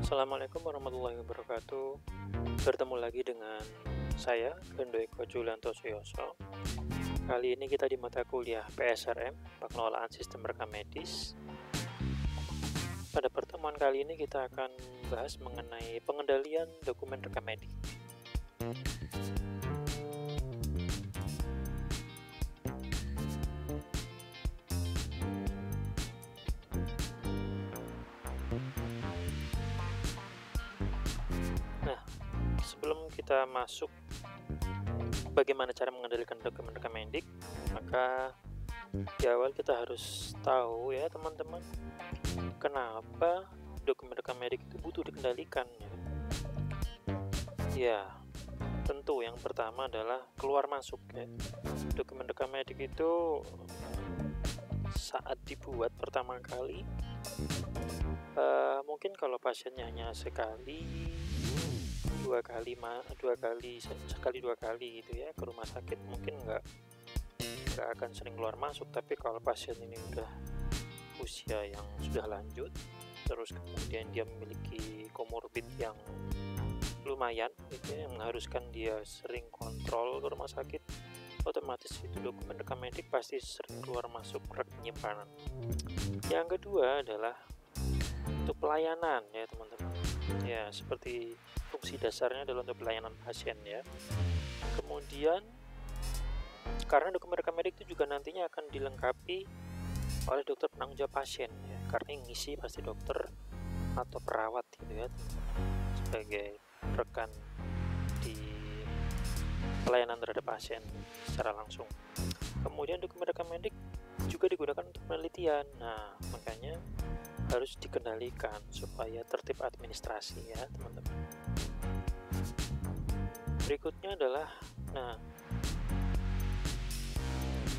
Assalamualaikum warahmatullahi wabarakatuh. Bertemu lagi dengan saya, Gendo Eko Julianto Suyoso. Kali ini kita di mata kuliah PSRM, Pengelolaan Sistem Rekam Medis. Pada pertemuan kali ini kita akan membahas mengenai pengendalian dokumen rekam medik. Nah, sebelum kita masuk bagaimana cara mengendalikan dokumen rekam medik, maka di awal kita harus tahu ya teman-teman, kenapa dokumen rekam medik itu butuh dikendalikan. Ya, tentu yang pertama adalah keluar masuk ya. Dokumen rekam medik itu saat dibuat pertama kali, mungkin kalau pasiennya hanya sekali dua kali gitu ya ke rumah sakit, mungkin nggak akan sering keluar masuk. Tapi kalau pasien ini udah usia yang sudah lanjut, terus kemudian dia memiliki komorbid yang lumayan gitu ya, yang mengharuskan dia sering kontrol ke rumah sakit, otomatis itu dokumen rekam medik pasti sering keluar masuk rek penyimpanan. Yang kedua adalah untuk pelayanan ya teman-teman. Ya, seperti fungsi dasarnya adalah untuk pelayanan pasien ya. Kemudian karena dokumen rekam medik itu juga nantinya akan dilengkapi oleh dokter penanggung jawab pasien ya, karena yang ngisi pasti dokter atau perawat gitu ya, sebagai rekan di pelayanan terhadap pasien secara langsung. Kemudian dokumen rekam medik juga digunakan untuk penelitian. Nah, makanya harus dikendalikan supaya tertib administrasi ya teman-teman. Berikutnya adalah,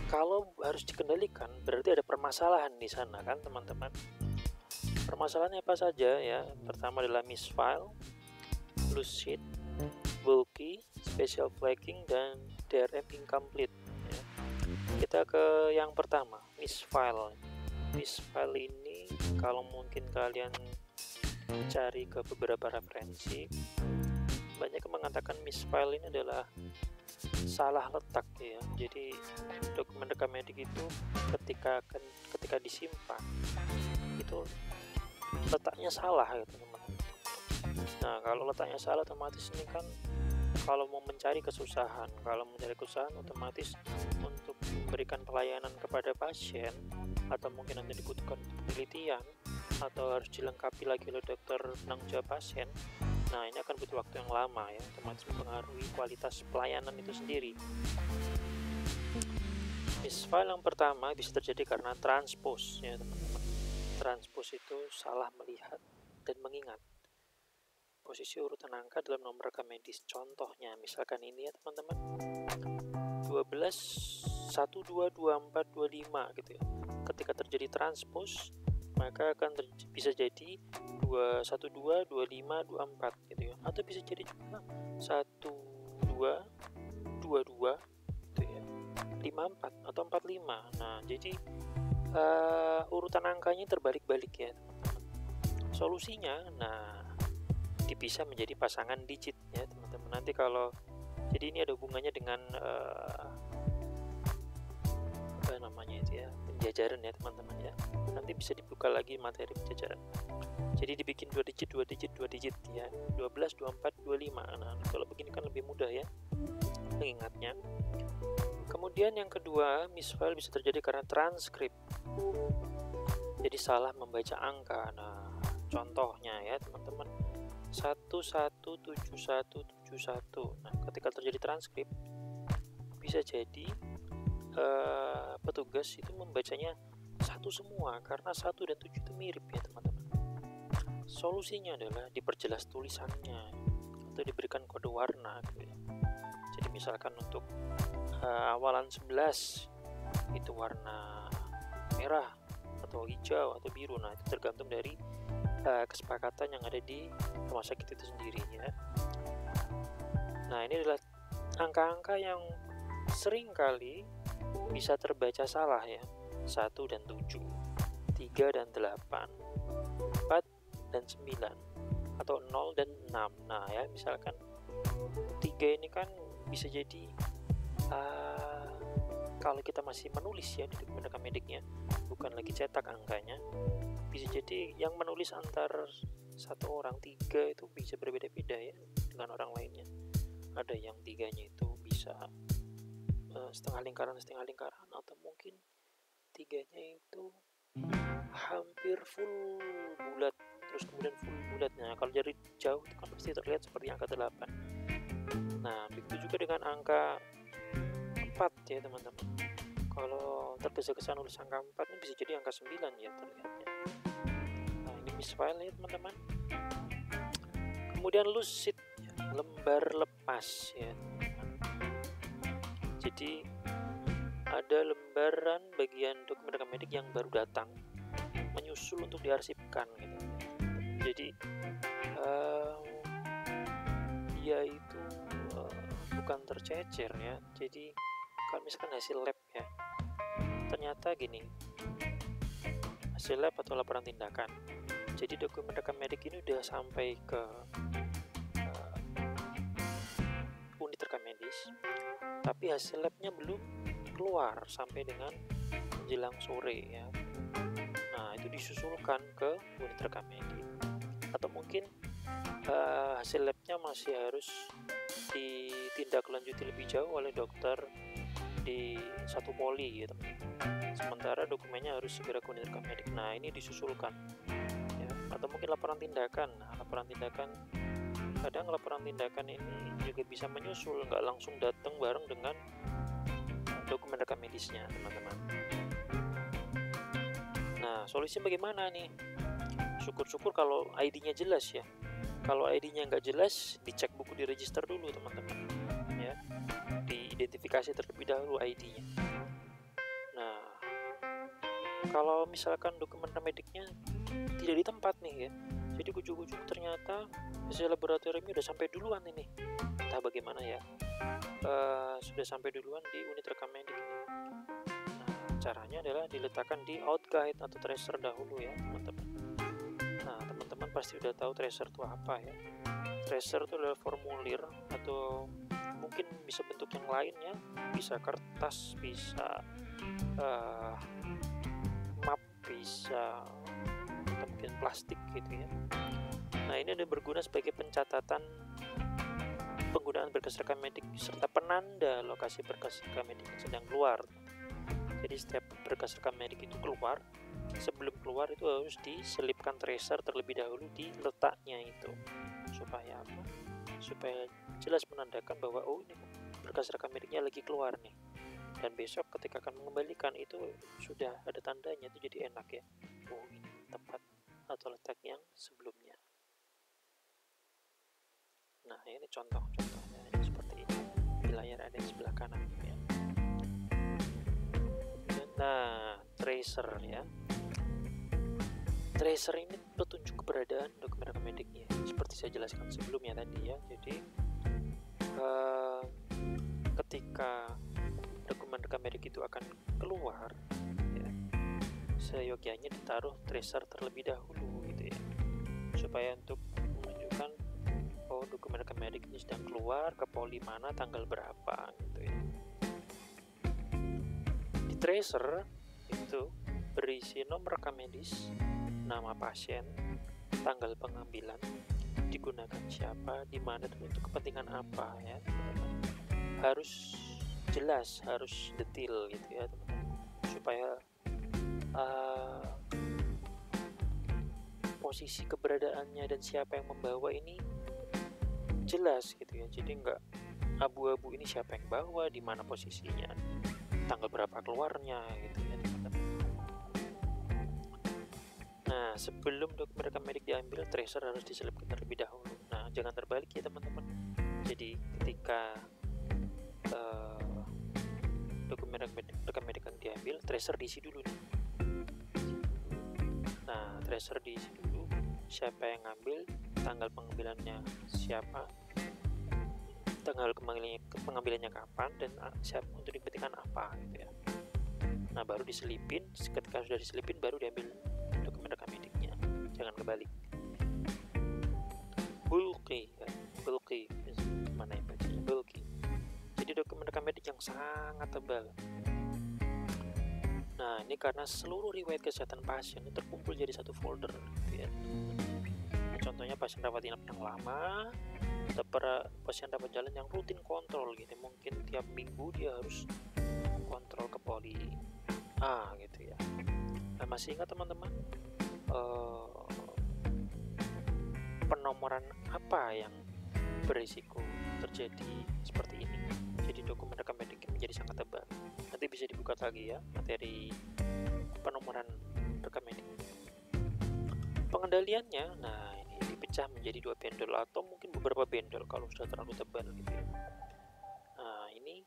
kalau harus dikendalikan berarti ada permasalahan di sana kan teman-teman. Permasalahannya apa saja ya? Pertama adalah misfile, loose sheet, bulky, special flagging, dan DRM incomplete ya. Kita ke yang pertama, misfile. Misfile ini kalau mungkin kalian cari ke beberapa referensi, banyak yang mengatakan misfile ini adalah salah letak ya. Jadi dokumen rekam medik itu ketika disimpan itu letaknya salah ya teman-teman. Nah, kalau letaknya salah otomatis ini kan kalau mau mencari kesusahan otomatis untuk memberikan pelayanan kepada pasien, atau mungkin nanti dibutuhkan penelitian atau harus dilengkapi lagi oleh dokter penanggung jawab pasien. Nah, ini akan butuh waktu yang lama ya, otomatis mempengaruhi kualitas pelayanan itu sendiri. Misfile yang pertama bisa terjadi karena transpose ya teman-teman. Transpose itu salah melihat dan mengingat posisi urutan angka dalam nomor rekam medis. Contohnya misalkan ini ya teman-teman, 12 12 24 25 gitu ya. Ketika terjadi transpose maka akan bisa jadi 212 25 24 gitu ya, atau bisa jadi juga 12 22 gitu ya, 54 atau 45. Nah, jadi urutan angkanya terbalik-balik ya teman-teman. Solusinya, dipisah menjadi pasangan digit ya teman-teman. Nanti kalau jadi ini ada hubungannya dengan penjajaran ya teman-teman ya. Nanti bisa dibuka lagi materi penjajaran. Jadi dibikin 2 digit ya, 12 24 25. Nah, kalau begini kan lebih mudah ya mengingatnya. Kemudian yang kedua, misfile bisa terjadi karena transkrip. Jadi salah membaca angka. Nah, contohnya ya teman-teman, 117171. Nah, ketika terjadi transkrip bisa jadi petugas itu membacanya satu semua karena 1 dan 7 itu mirip ya teman-teman. Solusinya adalah diperjelas tulisannya atau diberikan kode warna gitu ya. Jadi misalkan untuk awalan 11 itu warna merah atau hijau atau biru. Nah, itu tergantung dari kesepakatan yang ada di rumah sakit itu sendiri ya. Nah, ini adalah angka-angka yang sering kali bisa terbaca salah ya. 1 dan 7, 3 dan 8, 4 dan 9, atau 0 dan 6. Nah ya, misalkan 3 ini kan bisa jadi kalau kita masih menulis ya di dokumen rekam mediknya, bukan lagi cetak angkanya, bisa jadi yang menulis antar satu orang 3 itu bisa berbeda-beda ya dengan orang lainnya. Ada yang 3-nya itu bisa setengah lingkaran atau mungkin 3-nya itu hampir full bulat, terus kemudian full bulat. Nah kalau dari jauh itu kan pasti terlihat seperti angka 8. Nah begitu juga dengan angka 4 ya teman-teman. Kalau tergesa-gesa nulis angka 4 ini bisa jadi angka 9 ya terlihatnya. Nah ini misfile ya teman-teman. Kemudian loose sheet, lembar lepas ya teman-teman. Jadi ada lembaran bagian dokumen rekam medik yang baru datang, menyusul untuk diarsipkan gitu. Jadi dia itu bukan tercecer ya. Jadi kalau misalkan hasil lab ya, ternyata gini, hasil lab atau laporan tindakan, jadi dokumen rekam medik ini udah sampai ke unit rekam medis, tapi hasil labnya belum keluar sampai dengan menjelang sore ya. Nah itu disusulkan ke unit rekam medik, atau mungkin hasil labnya masih harus ditindaklanjuti lebih jauh oleh dokter di satu poli gitu. Sementara dokumennya harus segera ke unit rekam medik. Nah ini disusulkan ya. Atau mungkin laporan tindakan. Nah, laporan tindakan, kadang laporan tindakan ini juga bisa menyusul, nggak langsung datang bareng dengan dokumen rekam medisnya teman-teman. Nah solusinya bagaimana nih? Syukur-syukur kalau ID-nya jelas ya. Kalau ID-nya nggak jelas, dicek buku di register dulu teman-teman ya, diidentifikasi terlebih dahulu ID-nya. Nah kalau misalkan dokumen mediknya tidak di tempat nih ya, jadi ujung-ujung ternyata hasil laboratoriumnya udah sampai duluan ini, entah bagaimana ya, sudah sampai duluan di unit rekam medik ini. Nah caranya adalah diletakkan di outguide atau tracer dahulu ya teman-teman. Nah teman-teman pasti udah tahu tracer itu apa ya. Tracer itu adalah formulir, atau mungkin bisa bentuk yang lainnya, bisa kertas, bisa map, bisa mungkin plastik gitu ya. Nah ini ada berguna sebagai pencatatan penggunaan berkas rekam medik serta penanda lokasi berkas rekam medik yang sedang keluar. Jadi setiap berkas rekam medik itu keluar, sebelum keluar itu harus diselipkan tracer terlebih dahulu di letaknya itu. Supaya apa? Supaya jelas menandakan bahwa oh ini berkas rekam mediknya lagi keluar nih. Dan besok ketika akan mengembalikan itu sudah ada tandanya, itu jadi enak ya. Oh ini tempat atau letak yang sebelumnya. Nah ini contohnya ini seperti ini. Di layar ada di sebelah kanan ya. Nah tracer ya. Tracer ini petunjuk keberadaan dokumen rekam mediknya, seperti saya jelaskan sebelumnya tadi ya. Jadi ketika dokumen rekam medik itu akan keluar ya, seyogyanya ditaruh tracer terlebih dahulu gitu ya, supaya untuk menunjukkan oh dokumen rekam medik ini sedang keluar ke poli mana, tanggal berapa gitu ya. Di tracer itu berisi nomor rekam medis, nama pasien, tanggal pengambilan, digunakan siapa, di mana, dan untuk kepentingan apa ya teman-teman. Harus jelas, harus detail gitu ya teman-teman, supaya posisi keberadaannya dan siapa yang membawa ini jelas gitu ya. Jadi nggak abu-abu ini siapa yang bawa, di mana posisinya, tanggal berapa keluarnya gitu ya teman-teman. Nah sebelum dokumen rekam medik diambil, tracer harus diselipkan terlebih dahulu. Nah jangan terbalik ya teman-teman. Jadi ketika dokumen rekam medik yang diambil, tracer diisi dulu nih. Nah tracer diisi dulu, siapa yang ngambil, tanggal pengambilannya siapa, tanggal pengambilannya kapan, dan siapa untuk dipentingkan apa gitu ya. Nah baru diselipin, ketika sudah diselipin baru diambil dokumen rekam mediknya, jangan kebalik. bulky ya, bulky mana yang bacanya bulky. Jadi dokumen rekam medik yang sangat tebal. Nah, ini karena seluruh riwayat kesehatan pasien itu terkumpul jadi satu folder gitu ya. Contohnya pasien rawat inap yang lama atau pasien rawat jalan yang rutin kontrol gitu, mungkin tiap minggu dia harus kontrol ke poli gitu ya. Nah, masih ingat teman-teman penomoran apa yang berisiko terjadi seperti ini? Jadi dokumen rekam medik menjadi sangat tebal. Nanti bisa dibuka lagi ya materi penomoran rekam medik. Pengendaliannya, nah ini dipecah menjadi 2 bendel atau mungkin beberapa bendel kalau sudah terlalu tebal gitu ya. Nah, ini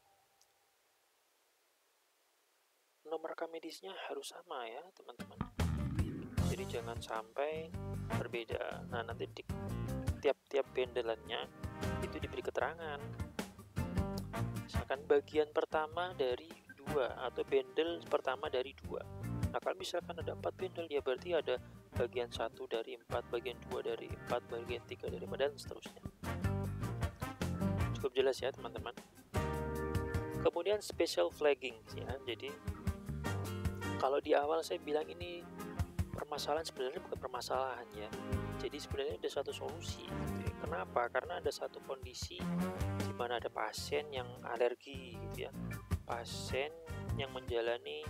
nomor rekam medisnya harus sama ya teman-teman. Jadi jangan sampai berbeda. Nah, nanti di tiap-tiap bendelannya itu diberi keterangan. Misalkan bagian pertama dari 2 atau bendel pertama dari 2. Nah, kalau misalkan ada 4 bendel ya berarti ada bagian 1 dari 4, bagian 2 dari 4, bagian 3 dari 4, dan seterusnya. Cukup jelas ya teman-teman. Kemudian special flagging ya. Jadi kalau di awal saya bilang ini permasalahan, sebenarnya bukan permasalahan ya. Jadi sebenarnya ada satu solusi gitu ya. Kenapa? Karena ada satu kondisi di mana ada pasien yang alergi gitu ya. Pasien yang menjalani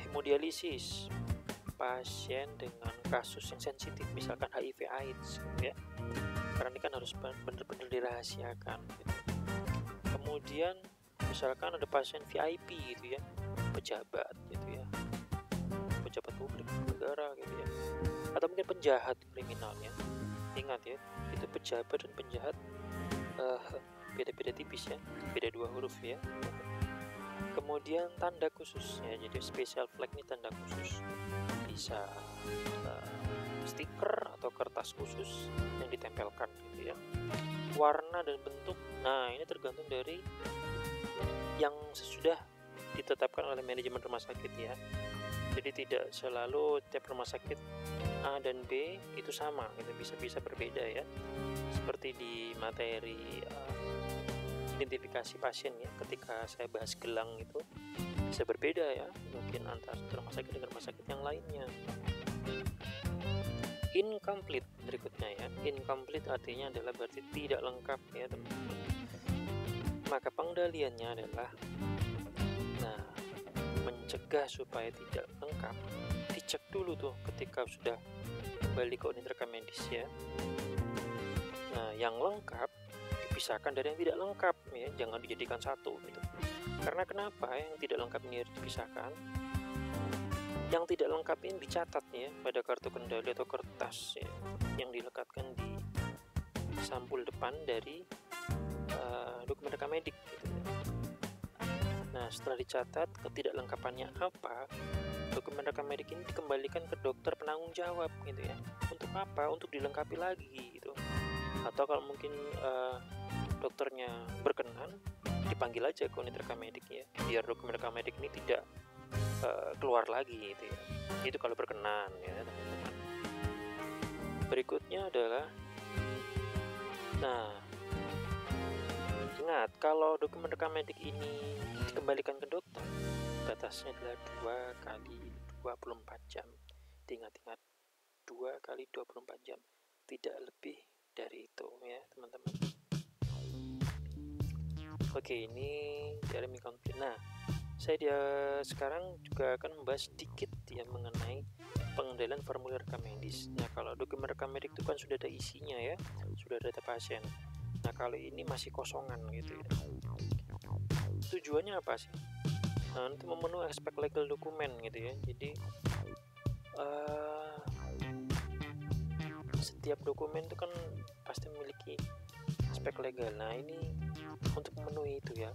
hemodialisis, pasien dengan kasus yang sensitif misalkan HIV/AIDS gitu ya. Karena ini kan harus benar-benar dirahasiakan gitu. Kemudian misalkan ada pasien VIP gitu ya, pejabat gitu ya, pejabat publik negara gitu ya, atau mungkin penjahat kriminalnya. Ingat ya, itu pejabat dan penjahat beda-beda tipis ya, beda 2 huruf ya. Kemudian tanda khusus ya, jadi special flag ini tanda khusus, bisa stiker atau kertas khusus yang ditempelkan gitu ya. Warna dan bentuk, nah ini tergantung dari yang sudah ditetapkan oleh manajemen rumah sakit ya. Jadi tidak selalu tiap rumah sakit A dan B itu sama gitu, bisa berbeda ya. Seperti di materi identifikasi pasien ya, ketika saya bahas gelang itu bisa berbeda ya, mungkin antara rumah sakit dengan rumah sakit yang lainnya. Incomplete berikutnya ya. Incomplete artinya adalah berarti tidak lengkap ya teman-teman. Maka pengendaliannya adalah mencegah supaya tidak lengkap, dicek dulu tuh ketika sudah kembali ke unit rekam medis ya. Nah, yang lengkap dipisahkan dari yang tidak lengkap ya, jangan dijadikan satu gitu. Karena kenapa yang tidak lengkap ini harus dipisahkan? Yang tidak lengkap ini dicatat ya pada kartu kendali atau kertas ya, yang dilekatkan di sampul depan dari dokumen rekam medik gitu ya. Nah, setelah dicatat ketidaklengkapannya apa, dokumen rekam medik ini dikembalikan ke dokter penanggung jawab gitu ya. Untuk apa? Untuk dilengkapi lagi gitu. Atau kalau mungkin dokternya berkenan, dipanggil aja ke unit rekam medik ya, biar dokumen rekam medik ini tidak keluar lagi gitu ya. Itu kalau berkenan ya teman-teman. Berikutnya adalah, nah ingat kalau dokumen rekam medik ini dikembalikan ke dokter, batasnya adalah 2 kali 24 jam. Ingat-ingat 2 kali 24 jam, tidak lebih dari itu ya teman-teman. Oke, ini dari incomplete. Nah, saya sekarang juga akan membahas sedikit ya mengenai pengendalian formulir rekam medis. Nah, kalau dokumen rekam medik itu kan sudah ada isinya ya, sudah ada data pasien. Nah, kali ini masih kosongan gitu ya. Tujuannya apa sih? Nah, untuk memenuhi aspek legal dokumen gitu ya. Jadi setiap dokumen itu kan pasti memiliki aspek legal. Nah, ini untuk memenuhi itu ya,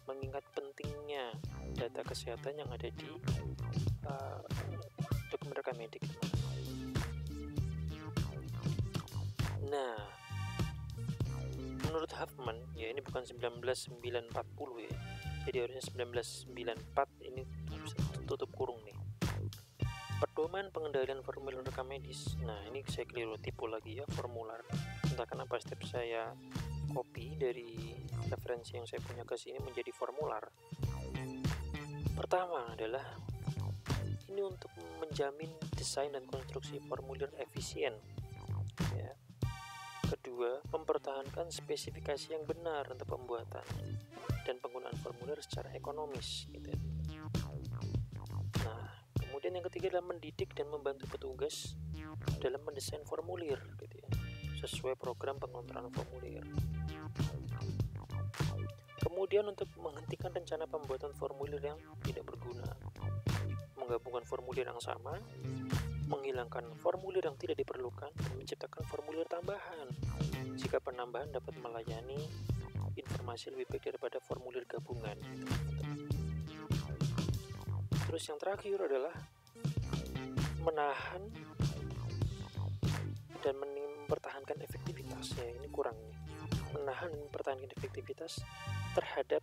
mengingat pentingnya data kesehatan yang ada di dokumen rekam medik. Nah, menurut Huffman ya, ini bukan 19940 ya, jadi harusnya 1994, ini tutup kurung nih. Pedoman pengendalian formulir rekam medis. Nah, ini saya keliru, tipu lagi ya, formular. entah kenapa setiap saya copy dari referensi yang saya punya ke sini menjadi formular. Pertama adalah ini untuk menjamin desain dan konstruksi formulir efisien, ya. Kedua, mempertahankan spesifikasi yang benar untuk pembuatan dan penggunaan formulir secara ekonomis, gitu. Nah, kemudian yang ketiga adalah mendidik dan membantu petugas dalam mendesain formulir, gitu ya, sesuai program pengontrolan formulir. Kemudian untuk menghentikan rencana pembuatan formulir yang tidak berguna, menggabungkan formulir yang sama, menghilangkan formulir yang tidak diperlukan, dan menciptakan formulir tambahan jika penambahan dapat melayani informasi lebih baik daripada formulir gabungan. Terus yang terakhir adalah menahan dan mempertahankan efektivitas. Ya, ini kurang nih. Menahan dan mempertahankan efektivitas terhadap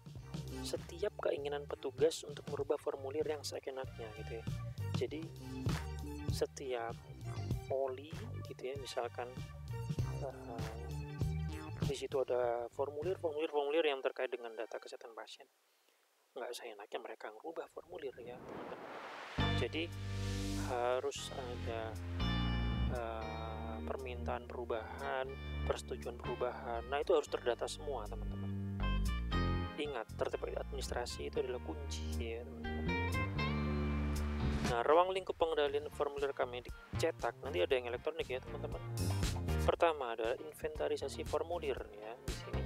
setiap keinginan petugas untuk merubah formulir yang seenaknya, gitu ya. Jadi setiap poli, gitu ya, misalkan di situ ada formulir yang terkait dengan data kesehatan pasien, nggak seenaknya mereka merubah formulir, ya teman-teman. Jadi harus ada permintaan perubahan, persetujuan perubahan. Nah, itu harus terdata semua, teman-teman. Ingat, tertib administrasi itu adalah kunci, ya teman-teman. Nah, ruang lingkup pengendalian formulir kami dicetak, nanti ada yang elektronik, ya teman-teman. Pertama adalah inventarisasi formulir, ya di sini.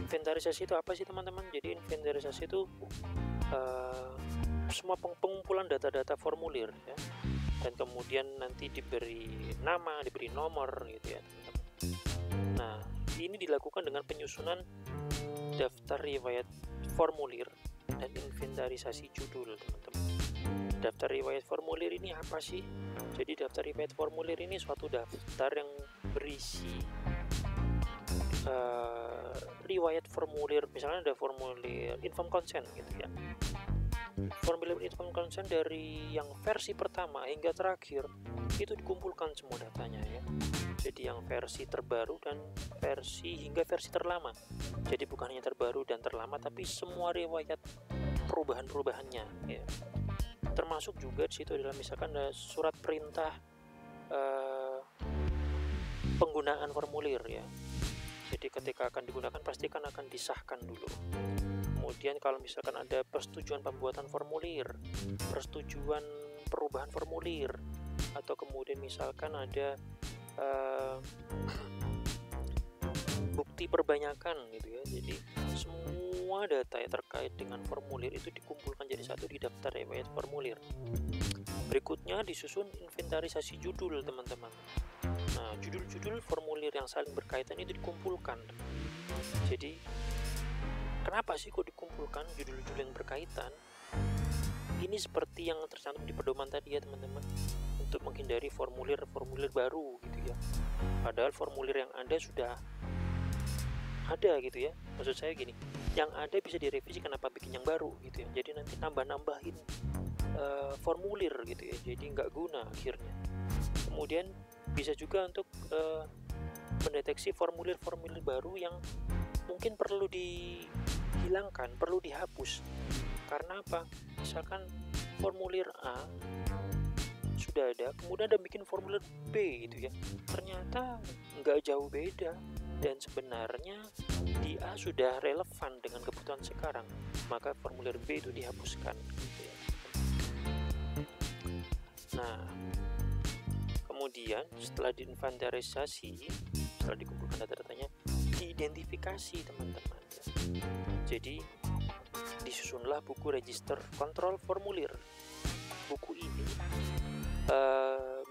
Inventarisasi itu apa sih, teman-teman? Jadi inventarisasi itu semua pengumpulan data-data formulir, ya, dan kemudian nanti diberi nama, diberi nomor, gitu ya teman-teman. Nah, ini dilakukan dengan penyusunan daftar riwayat formulir dan inventarisasi judul, teman-teman. Daftar riwayat formulir ini apa sih? Jadi daftar riwayat formulir ini suatu daftar yang berisi riwayat formulir. Misalnya ada formulir inform consent, gitu ya. Formulir inform consent dari yang versi pertama hingga terakhir itu dikumpulkan semua datanya, ya. Jadi yang versi terbaru dan hingga versi terlama. Jadi bukan hanya terbaru dan terlama, tapi semua riwayat perubahan-perubahannya, ya. Termasuk juga di situ adalah misalkan ada surat perintah penggunaan formulir, ya. Jadi ketika akan digunakan pastikan akan disahkan dulu. Kemudian kalau misalkan ada persetujuan pembuatan formulir, persetujuan perubahan formulir, atau kemudian misalkan ada bukti perbanyakan, gitu ya. Jadi semua data yang terkait dengan formulir itu dikumpulkan jadi satu di daftar riwayat formulir. Berikutnya disusun inventarisasi judul, teman-teman. Nah, judul-judul formulir yang saling berkaitan itu dikumpulkan. Jadi kenapa sih kok dikumpulkan judul-judul yang berkaitan? Ini seperti yang tercantum di pedoman tadi, ya teman-teman, untuk menghindari formulir-formulir baru, gitu ya. Padahal formulir yang ada sudah ada, gitu ya. Maksud saya gini, yang ada bisa direvisi, kenapa bikin yang baru, gitu ya. Jadi nanti nambah-nambahin formulir, gitu ya. Jadi nggak guna akhirnya. Kemudian bisa juga untuk mendeteksi formulir-formulir baru yang mungkin perlu dihilangkan, perlu dihapus. Karena apa? Misalkan formulir A sudah ada, kemudian ada bikin formulir B, gitu ya. Ternyata nggak jauh beda, dan sebenarnya di A sudah relevan dengan kebutuhan sekarang, maka formulir B itu dihapuskan, gitu ya. Nah, kemudian setelah diinventarisasi, setelah dikumpulkan data-datanya, diidentifikasi, teman-teman. Jadi disusunlah buku register kontrol formulir. Buku ini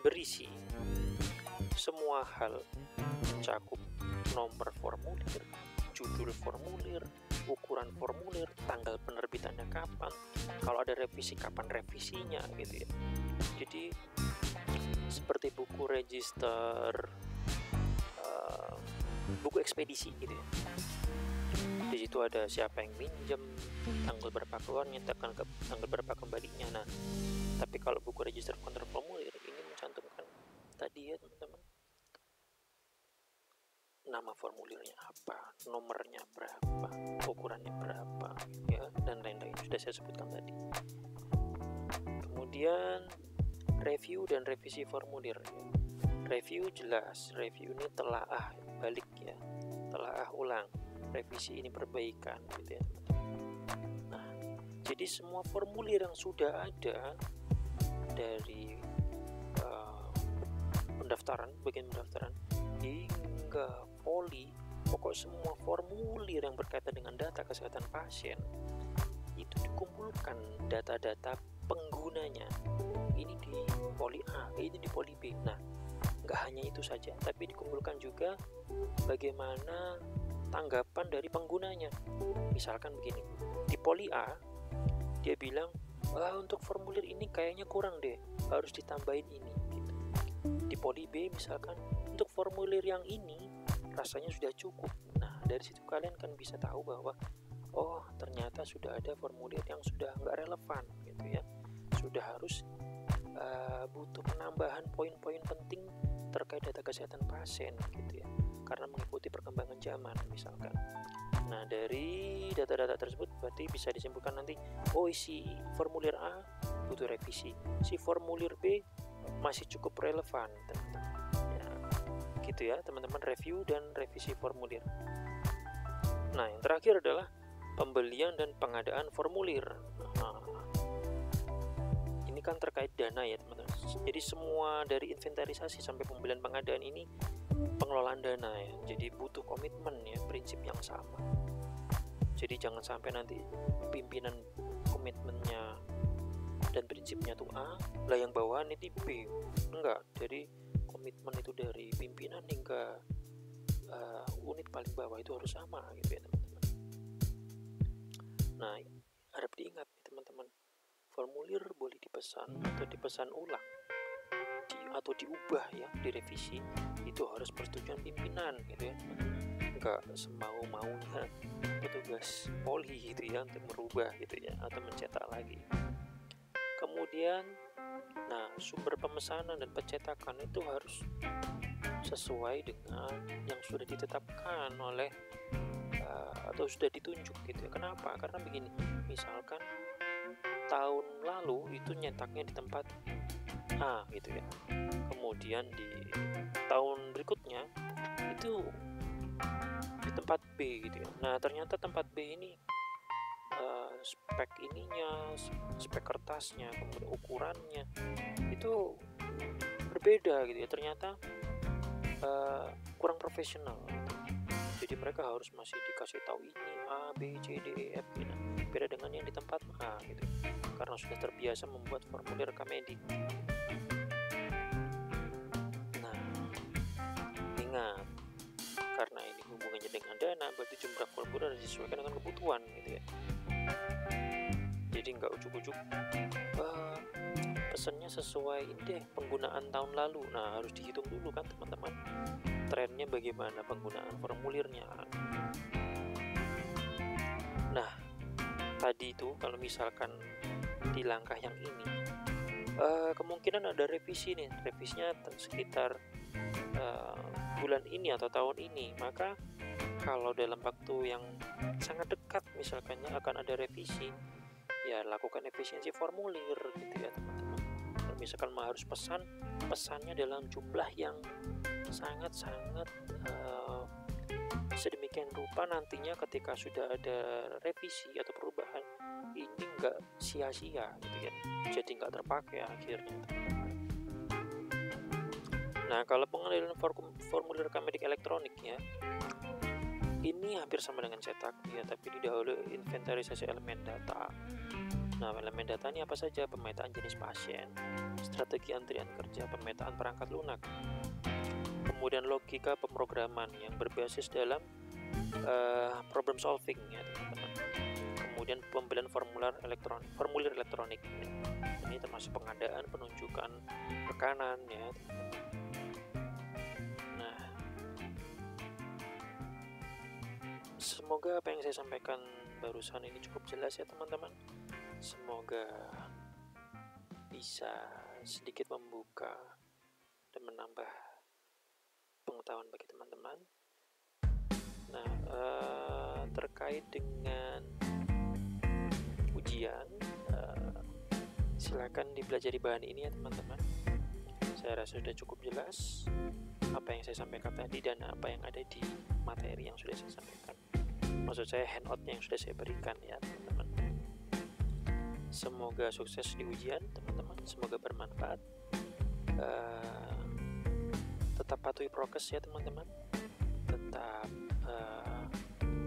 berisi semua hal, mencakup nomor formulir, judul formulir, ukuran formulir, tanggal penerbitannya kapan, kalau ada revisi kapan revisinya, gitu ya. Jadi seperti buku register buku ekspedisi, gitu ya. Di situ ada siapa yang minjem, tanggal berapa keluarnya, tanggal berapa kembalinya. Nah, tapi kalau buku register kontrol formulir ini mencantumkan tadi, ya teman-teman, nama formulirnya apa, nomornya berapa, ukurannya berapa, ya, dan lain-lain sudah saya sebutkan tadi. Kemudian review dan revisi formulir. Review jelas, review ini telaah balik ya, telaah ulang. Revisi ini perbaikan gitu ya. Nah, jadi semua formulir yang sudah ada dari pendaftaran, bagian pendaftaran hingga poli, pokok semua formulir yang berkaitan dengan data kesehatan pasien itu dikumpulkan data-data penggunanya. Ini di poli A, ini di poli B. Nah, nggak hanya itu saja, tapi dikumpulkan juga bagaimana tanggapan dari penggunanya. Misalkan begini, di poli A dia bilang, untuk formulir ini kayaknya kurang deh, harus ditambahin ini gitu. Di poli B misalkan, untuk formulir yang ini rasanya sudah cukup. Nah, dari situ kalian kan bisa tahu bahwa ternyata sudah ada formulir yang sudah nggak relevan gitu ya, sudah harus butuh penambahan poin-poin penting terkait data kesehatan pasien gitu ya, karena mengikuti perkembangan zaman misalkan. Nah, dari data-data tersebut berarti bisa disimpulkan nanti, si formulir A butuh revisi, si formulir B masih cukup relevan ya, gitu ya teman-teman, review dan revisi formulir. Nah, yang terakhir adalah pembelian dan pengadaan formulir. Ini kan terkait dana ya teman-teman. Jadi semua dari inventarisasi sampai pembelian pengadaan ini pengelolaan dana ya. Jadi butuh komitmen ya, prinsip yang sama. Jadi jangan sampai nanti pimpinan komitmennya dan prinsipnya tuh A, lah yang bawahan itu B. Enggak, jadi komitmen itu dari pimpinan hingga unit paling bawah itu harus sama gitu ya teman-teman. Nah, harap diingat teman-teman, formulir boleh dipesan atau dipesan ulang atau diubah ya, direvisi, itu harus persetujuan pimpinan gitu ya, enggak semau-maunya petugas poli gitu ya untuk merubah gitu ya atau mencetak lagi. Kemudian sumber pemesanan dan pencetakan itu harus sesuai dengan yang sudah ditetapkan oleh atau sudah ditunjuk gitu ya. Kenapa? Karena begini, misalkan tahun lalu itu nyetaknya di tempat A gitu ya, kemudian di tahun berikutnya itu di tempat B gitu ya. Nah, ternyata tempat B ini spek ininya, spek kertasnya, kemudian ukurannya itu berbeda gitu ya, ternyata kurang profesional gitu. Jadi mereka harus masih dikasih tahu ini A, B, C, D, E, F gitu. Beda dengan yang di tempat A gitu, karena sudah terbiasa membuat formulir Rekamedi. Nah, ingat, karena ini hubungannya dengan dana, berarti jumlah formulir harus disesuaikan dengan kebutuhan gitu ya. Jadi nggak ujuk-ujuk pesannya sesuai ini deh penggunaan tahun lalu. Nah, harus dihitung dulu kan teman-teman, trennya bagaimana penggunaan formulirnya. Nah, tadi itu kalau misalkan di langkah yang ini kemungkinan ada revisi nih, revisinya sekitar bulan ini atau tahun ini, maka kalau dalam waktu yang sangat dekat misalkan akan ada revisi, ya lakukan efisiensi formulir gitu ya teman-teman. Kalau misalkan harus pesannya dalam jumlah yang sangat-sangat sedemikian rupa, nantinya ketika sudah ada revisi atau perubahan ini nggak sia-sia gitu ya, jadi nggak terpakai akhirnya teman-teman. Nah, kalau pengendalian formulir Rekamedi elektronik ya, ini hampir sama dengan cetak ya, tapi didahului inventarisasi elemen data. Nah, elemen data ini apa saja? Pemetaan jenis pasien, strategi antrian kerja, pemetaan perangkat lunak, kemudian logika pemrograman yang berbasis dalam problem solving ya teman-teman. Kemudian pembelian formulir elektronik ya. Ini termasuk pengadaan, penunjukan rekanan ya teman-teman. Nah, semoga apa yang saya sampaikan barusan ini cukup jelas ya teman-teman. Semoga bisa sedikit membuka dan menambah pengetahuan bagi teman-teman. Nah, terkait dengan ujian, silakan dipelajari bahan ini ya teman-teman. Saya rasa sudah cukup jelas apa yang saya sampaikan tadi dan apa yang ada di materi yang sudah saya sampaikan. Maksud saya handoutnya yang sudah saya berikan ya teman-teman. Semoga sukses di ujian teman-teman, semoga bermanfaat. Tetap patuhi prokes ya teman-teman, tetap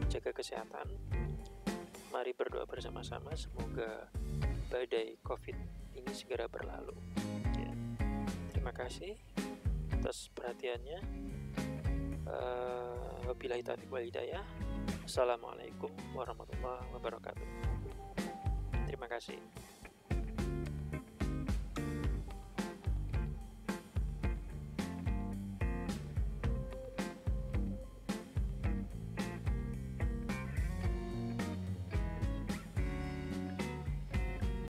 jaga kesehatan. Mari berdoa bersama-sama semoga badai COVID ini segera berlalu ya. Terima kasih atas perhatiannya. Wabillahi taufiq wal hidayah. Assalamualaikum warahmatullahi wabarakatuh. Terima kasih.